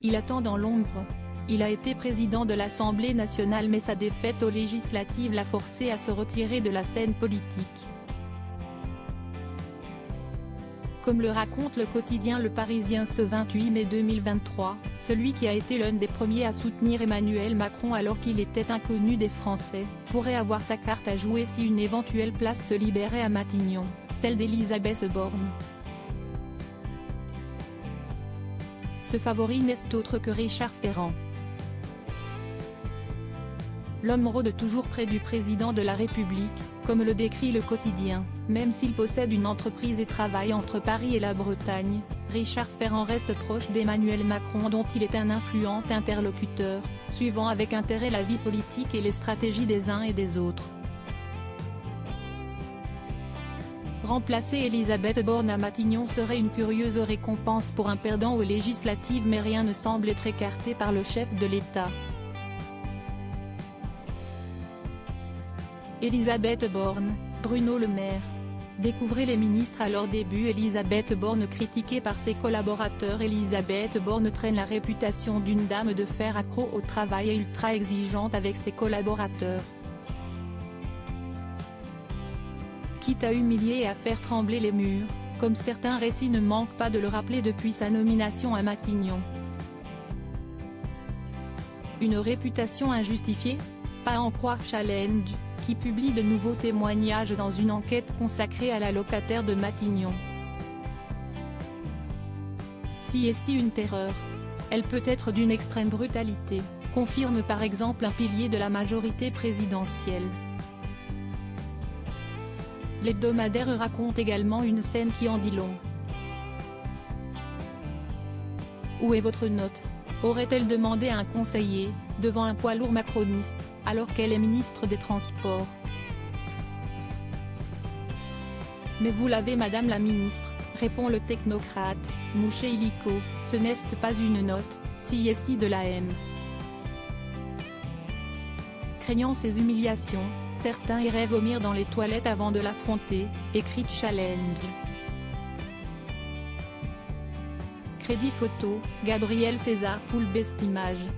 Il attend dans l'ombre. Il a été président de l'Assemblée nationale mais sa défaite aux législatives l'a forcé à se retirer de la scène politique. Comme le raconte le quotidien Le Parisien ce 28 mai 2023, celui qui a été l'un des premiers à soutenir Emmanuel Macron alors qu'il était inconnu des Français, pourrait avoir sa carte à jouer si une éventuelle place se libérait à Matignon, celle d'Elisabeth Borne. Ce favori n'est autre que Richard Ferrand. L'homme rôde toujours près du président de la République, comme le décrit le quotidien, même s'il possède une entreprise et travaille entre Paris et la Bretagne, Richard Ferrand reste proche d'Emmanuel Macron dont il est un influent interlocuteur, suivant avec intérêt la vie politique et les stratégies des uns et des autres. Remplacer Elisabeth Borne à Matignon serait une curieuse récompense pour un perdant aux législatives mais rien ne semble être écarté par le chef de l'État. Elisabeth Borne, Bruno Le Maire. Découvrez les ministres à leur début. Elisabeth Borne critiquée par ses collaborateurs. Elisabeth Borne traîne la réputation d'une dame de fer accro au travail et ultra exigeante avec ses collaborateurs. Quitte à humilier et à faire trembler les murs, comme certains récits ne manquent pas de le rappeler depuis sa nomination à Matignon. Une réputation injustifiée ? Pas à en croire Challenge, qui publie de nouveaux témoignages dans une enquête consacrée à la locataire de Matignon. Si est-il une terreur ? Elle peut être d'une extrême brutalité, confirme par exemple un pilier de la majorité présidentielle. L'hebdomadaire raconte également une scène qui en dit long. Où est votre note ? Aurait-elle demandé à un conseiller, devant un poids lourd macroniste, alors qu'elle est ministre des Transports. Mais vous l'avez madame la ministre, répond le technocrate, mouché illico, ce n'est pas une note, si est de la haine. Craignant ces humiliations, certains iraient vomir dans les toilettes avant de l'affronter, écrit Challenge. Crédit photo, Gabriel César Poulbest Images.